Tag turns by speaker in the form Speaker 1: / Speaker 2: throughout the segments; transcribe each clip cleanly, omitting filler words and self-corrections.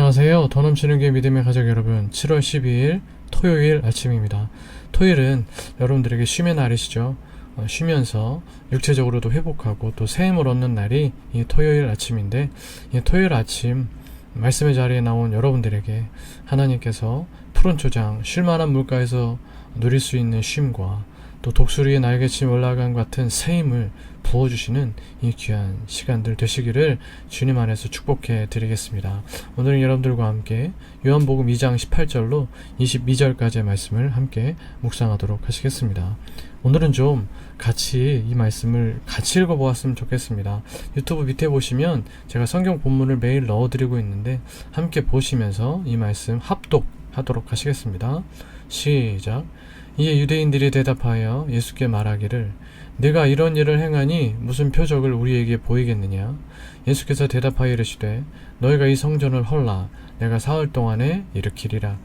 Speaker 1: 안녕하세요. 더 넘치는 게 믿음의 가족 여러분, 7월 12일 토요일 아침입니다. 토요일은 여러분들에게 쉼의 날이시죠. 쉬면서 육체적으로도 회복하고 또 새 힘을 얻는 날이 이 토요일 아침인데, 이 토요일 아침 말씀의 자리에 나온 여러분들에게 하나님께서 푸른 초장, 쉴만한 물가에서 누릴 수 있는 쉼과 또 독수리의 날개침 올라간 같은 새 힘을 부어주시는 이 귀한 시간들 되시기를 주님 안에서 축복해 드리겠습니다. 오늘은 여러분들과 함께 요한복음 2장 18절로 22절까지의 말씀을 함께 묵상하도록 하시겠습니다. 오늘은 좀 같이 이 말씀을 같이 읽어보았으면 좋겠습니다. 유튜브 밑에 보시면 제가 성경 본문을 매일 넣어드리고 있는데 함께 보시면서 이 말씀 합독하도록 하시겠습니다. 시작. 이에 유대인들이 대답하여 예수께 말하기를 네가 이런 일을 행하니 무슨 표적을 우리에게 보이겠느냐? 예수께서 대답하여 이르시되 너희가 이 성전을 헐라 내가 사흘 동안에 일으키리라.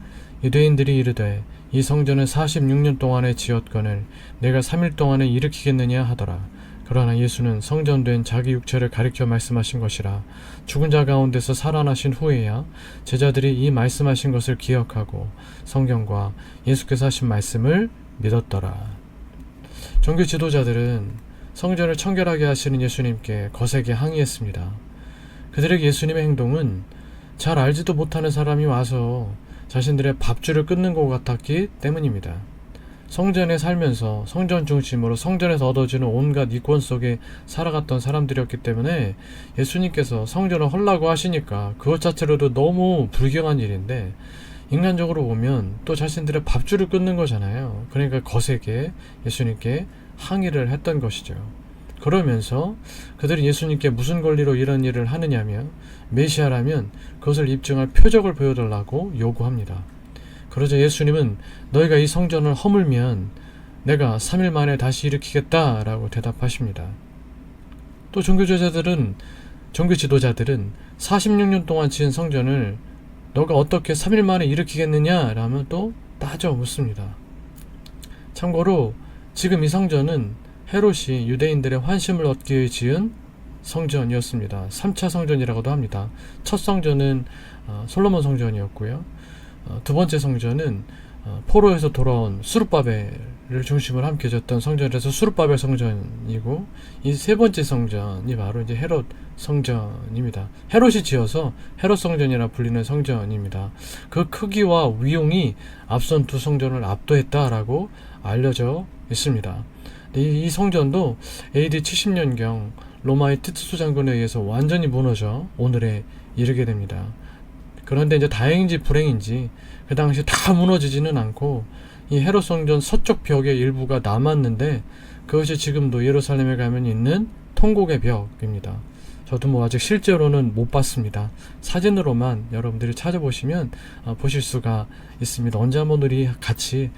Speaker 1: 유대인들이 이르되 이 성전은 46년 동안에 지었거늘 내가 3일 동안에 일으키겠느냐 하더라. 그러나 예수는 성전된 자기 육체를 가리켜 말씀하신 것이라. 죽은 자 가운데서 살아나신 후에야 제자들이 이 말씀하신 것을 기억하고 성경과 예수께서 하신 말씀을 믿었더라. 종교 지도자들은 성전을 청결하게 하시는 예수님께 거세게 항의했습니다. 그들에게 예수님의 행동은 잘 알지도 못하는 사람이 와서 자신들의 밥줄을 끊는 것 같았기 때문입니다. 성전에 살면서 성전 중심으로 성전에서 얻어지는 온갖 이권 속에 살아갔던 사람들이었기 때문에 예수님께서 성전을 헐라고 하시니까 그것 자체로도 너무 불경한 일인데, 인간적으로 보면 또 자신들의 밥줄을 끊는 거잖아요. 그러니까 거세게 예수님께 항의를 했던 것이죠. 그러면서 그들이 예수님께 무슨 권리로 이런 일을 하느냐며 메시아라면 그것을 입증할 표적을 보여달라고 요구합니다. 그러자 예수님은 너희가 이 성전을 허물면 내가 3일 만에 다시 일으키겠다라고 대답하십니다. 또 종교 지도자들은 46년 동안 지은 성전을 너가 어떻게 3일 만에 일으키겠느냐라면 또 따져 묻습니다. 참고로 지금 이 성전은 헤롯이 유대인들의 환심을 얻기 위해 지은 성전이었습니다. 3차 성전이라고도 합니다. 첫 성전은 솔로몬 성전이었고요. 두 번째 성전은 포로에서 돌아온 수룹바벨을 중심으로 함께 졌던 성전이라서 수룹바벨 성전이고, 이 세 번째 성전이 바로 이제 헤롯 성전입니다. 헤롯이 지어서 헤롯 성전이라 불리는 성전입니다. 그 크기와 위용이 앞선 두 성전을 압도했다라고 알려져 있습니다. 이 성전도 AD 70년경 로마의 티투스 장군에 의해서 완전히 무너져 오늘에 이르게 됩니다. 그런데 이제 다행인지 불행인지 그 당시 다 무너지지는 않고 이 헤롯 성전 서쪽 벽의 일부가 남았는데, 그것이 지금도 예루살렘에 가면 있는 통곡의 벽입니다. 저도 아직 실제로는 못 봤습니다. 사진으로만 여러분들이 찾아보시면 보실 수가 있습니다. 언제 한번 우리 같이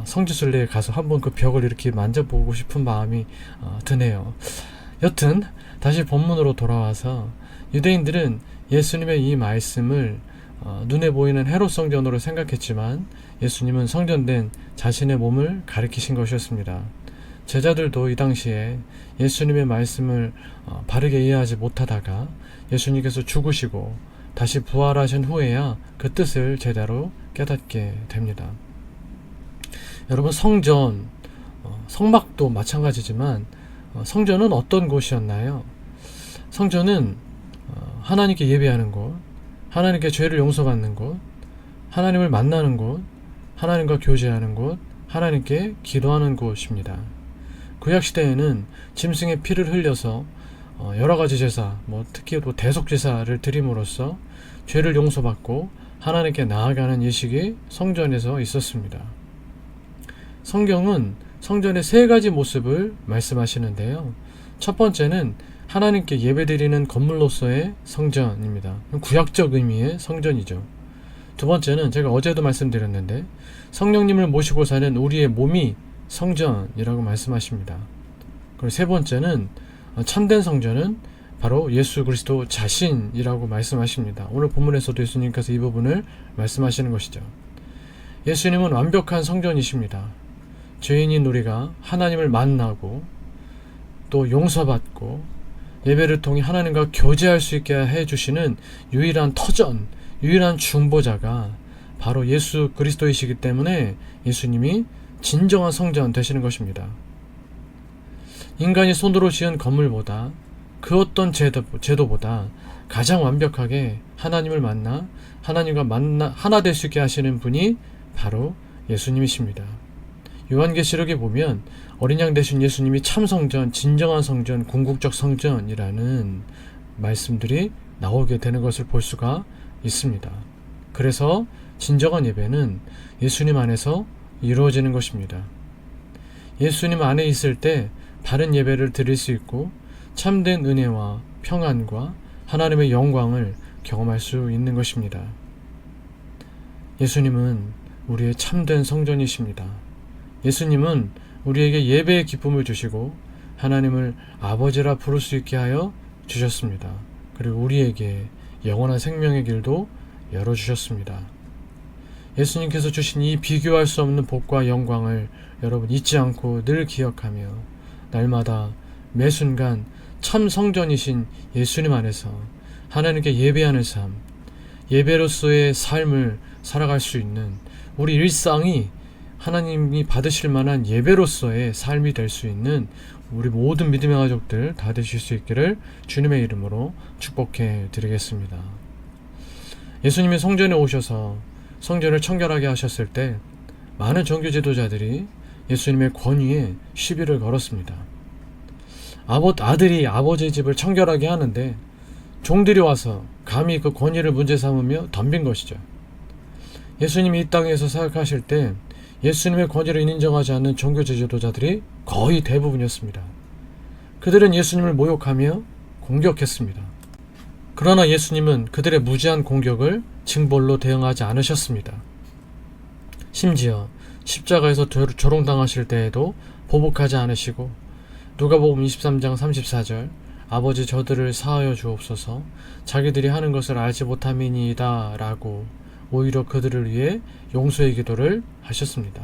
Speaker 1: 성지순례에 가서 한번 그 벽을 이렇게 만져보고 싶은 마음이 드네요. 여튼 다시 본문으로 돌아와서 유대인들은 예수님의 이 말씀을 눈에 보이는 헤롯 성전으로 생각했지만 예수님은 성전된 자신의 몸을 가리키신 것이었습니다. 제자들도 이 당시에 예수님의 말씀을 바르게 이해하지 못하다가 예수님께서 죽으시고 다시 부활하신 후에야 그 뜻을 제대로 깨닫게 됩니다. 여러분, 성전, 성막도 마찬가지지만 성전은 어떤 곳이었나요? 성전은 하나님께 예배하는 곳, 하나님께 죄를 용서받는 곳, 하나님을 만나는 곳, 하나님과 교제하는 곳, 하나님께 기도하는 곳입니다. 구약시대에는 짐승의 피를 흘려서 여러가지 제사, 특히 또 대속제사를 드림으로써 죄를 용서받고 하나님께 나아가는 예식이 성전에서 있었습니다. 성경은 성전의 세 가지 모습을 말씀하시는데요. 첫 번째는 하나님께 예배드리는 건물로서의 성전입니다. 구약적 의미의 성전이죠. 두 번째는 제가 어제도 말씀드렸는데 성령님을 모시고 사는 우리의 몸이 성전이라고 말씀하십니다. 그리고 세 번째는 참된 성전은 바로 예수 그리스도 자신이라고 말씀하십니다. 오늘 본문에서도 예수님께서 이 부분을 말씀하시는 것이죠. 예수님은 완벽한 성전이십니다. 죄인인 우리가 하나님을 만나고 또 용서받고 예배를 통해 하나님과 교제할 수 있게 해주시는 유일한 터전, 유일한 중보자가 바로 예수 그리스도이시기 때문에 예수님이 진정한 성전 되시는 것입니다. 인간이 손으로 지은 건물보다 그 어떤 제도보다 가장 완벽하게 하나님을 만나 하나님과 하나 될 수 있게 하시는 분이 바로 예수님이십니다. 요한계시록에 보면 어린 양 되신 예수님이 참 성전, 진정한 성전, 궁극적 성전이라는 말씀들이 나오게 되는 것을 볼 수가 있습니다. 그래서 진정한 예배는 예수님 안에서 이루어지는 것입니다. 예수님 안에 있을 때 바른 예배를 드릴 수 있고 참된 은혜와 평안과 하나님의 영광을 경험할 수 있는 것입니다. 예수님은 우리의 참된 성전이십니다. 예수님은 우리에게 예배의 기쁨을 주시고 하나님을 아버지라 부를 수 있게 하여 주셨습니다. 그리고 우리에게 영원한 생명의 길도 열어주셨습니다. 예수님께서 주신 이 비교할 수 없는 복과 영광을 여러분 잊지 않고 늘 기억하며 날마다 매 순간 참 성전이신 예수님 안에서 하나님께 예배하는 삶, 예배로서의 삶을 살아갈 수 있는 우리 일상이 하나님이 받으실 만한 예배로서의 삶이 될 수 있는 우리 모든 믿음의 가족들 다 되실 수 있기를 주님의 이름으로 축복해 드리겠습니다. 예수님이 성전에 오셔서 성전을 청결하게 하셨을 때 많은 종교 지도자들이 예수님의 권위에 시비를 걸었습니다. 아들이 아버지의 집을 청결하게 하는데 종들이 와서 감히 그 권위를 문제 삼으며 덤빈 것이죠. 예수님이 이 땅에서 사역하실 때 예수님의 권위를 인정하지 않는 종교 지도자들이 거의 대부분이었습니다. 그들은 예수님을 모욕하며 공격했습니다. 그러나 예수님은 그들의 무지한 공격을 징벌로 대응하지 않으셨습니다. 심지어 십자가에서 조롱당하실 때에도 보복하지 않으시고 누가복음 23장 34절 아버지 저들을 사하여 주옵소서 자기들이 하는 것을 알지 못함이니이다 라고 오히려 그들을 위해 용서의 기도를 하셨습니다.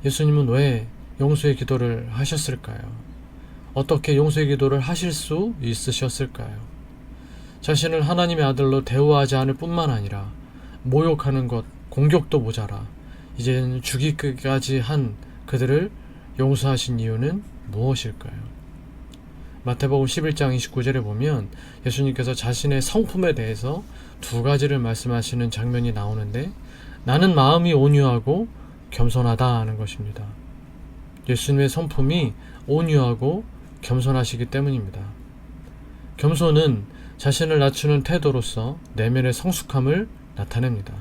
Speaker 1: 예수님은 왜 용서의 기도를 하셨을까요? 어떻게 용서의 기도를 하실 수 있으셨을까요? 자신을 하나님의 아들로 대우하지 않을 뿐만 아니라 모욕하는 것, 공격도 모자라 이제는 죽이기까지 한 그들을 용서하신 이유는 무엇일까요? 마태복음 11장 29절에 보면 예수님께서 자신의 성품에 대해서 두 가지를 말씀하시는 장면이 나오는데 나는 마음이 온유하고 겸손하다 하는 것입니다. 예수님의 성품이 온유하고 겸손하시기 때문입니다. 겸손은 자신을 낮추는 태도로서 내면의 성숙함을 나타냅니다.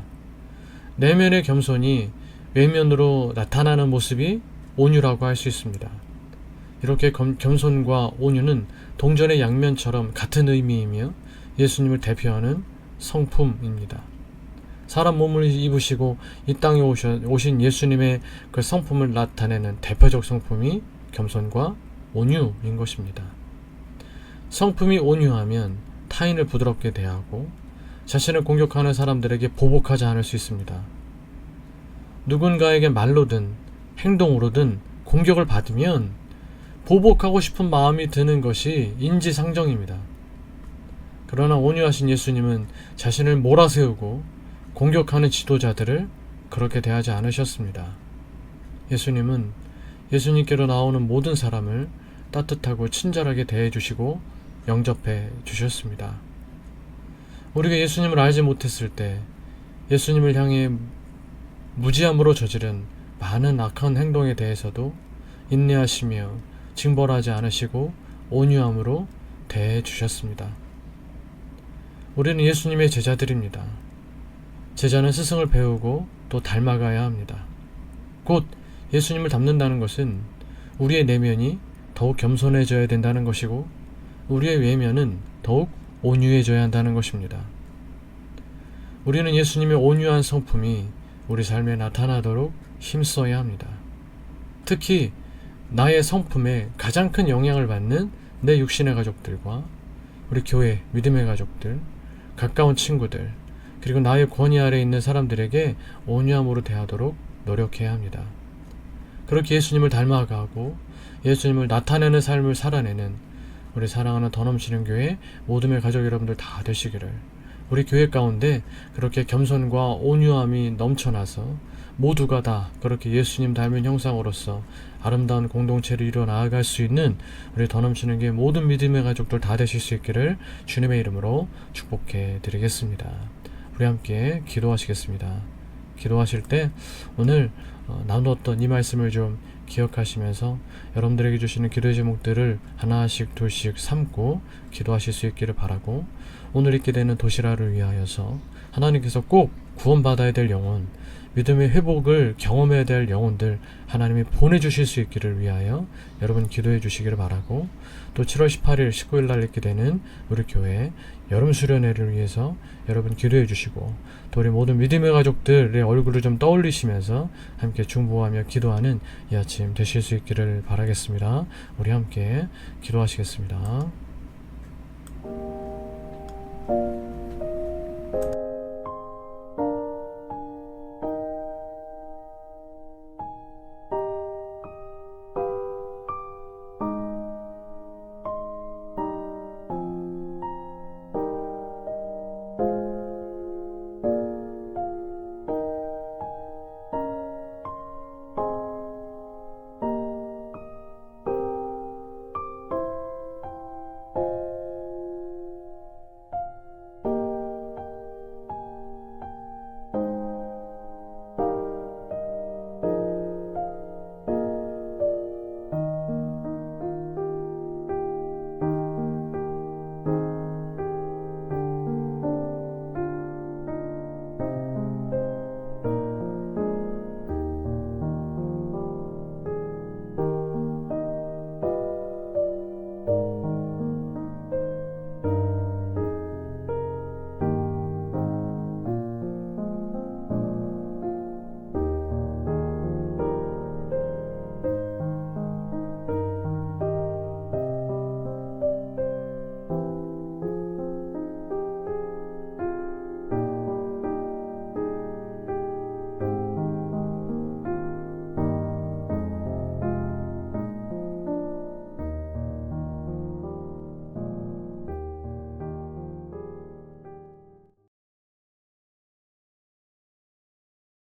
Speaker 1: 내면의 겸손이 외면으로 나타나는 모습이 온유라고 할 수 있습니다. 이렇게 겸손과 온유는 동전의 양면처럼 같은 의미이며 예수님을 대표하는 성품입니다. 사람 몸을 입으시고 이 땅에 오신 예수님의 그 성품을 나타내는 대표적 성품이 겸손과 온유인 것입니다. 성품이 온유하면 타인을 부드럽게 대하고 자신을 공격하는 사람들에게 보복하지 않을 수 있습니다. 누군가에게 말로든 행동으로든 공격을 받으면 보복하고 싶은 마음이 드는 것이 인지상정입니다. 그러나 온유하신 예수님은 자신을 몰아세우고 공격하는 지도자들을 그렇게 대하지 않으셨습니다. 예수님은 예수님께로 나오는 모든 사람을 따뜻하고 친절하게 대해주시고 영접해 주셨습니다. 우리가 예수님을 알지 못했을 때 예수님을 향해 무지함으로 저지른 많은 악한 행동에 대해서도 인내하시며 징벌하지 않으시고 온유함으로 대해 주셨습니다. 우리는 예수님의 제자들입니다. 제자는 스승을 배우고 또 닮아가야 합니다. 곧 예수님을 닮는다는 것은 우리의 내면이 더욱 겸손해져야 된다는 것이고 우리의 외면은 더욱 온유해져야 한다는 것입니다. 우리는 예수님의 온유한 성품이 우리 삶에 나타나도록 힘써야 합니다. 특히 나의 성품에 가장 큰 영향을 받는 내 육신의 가족들과 우리 교회, 믿음의 가족들, 가까운 친구들, 그리고 나의 권위 아래에 있는 사람들에게 온유함으로 대하도록 노력해야 합니다. 그렇게 예수님을 닮아가고 예수님을 나타내는 삶을 살아내는 우리 사랑하는 더 넘치는 교회 모둠의 가족 여러분들 다 되시기를 우리 교회 가운데 그렇게 겸손과 온유함이 넘쳐나서 모두가 다 그렇게 예수님 닮은 형상으로서 아름다운 공동체를 이루어 나아갈 수 있는 우리 더 넘치는 게 모든 믿음의 가족들 다 되실 수 있기를 주님의 이름으로 축복해 드리겠습니다. 우리 함께 기도하시겠습니다. 기도하실 때 오늘 나누었던 이 말씀을 좀 기억하시면서 여러분들에게 주시는 기도의 제목들을 하나씩 둘씩 삼고 기도하실 수 있기를 바라고, 오늘 있게 되는 도시라를 위하여서 하나님께서 꼭 구원받아야 될 영혼, 믿음의 회복을 경험해야 될 영혼들 하나님이 보내주실 수 있기를 위하여 여러분 기도해 주시기를 바라고, 또 7월 18일 19일 날 있게 되는 우리 교회 여름 수련회를 위해서 여러분 기도해 주시고, 또 우리 모든 믿음의 가족들의 얼굴을 좀 떠올리시면서 함께 중보하며 기도하는 이 아침 되실 수 있기를 바라겠습니다. 우리 함께 기도하시겠습니다.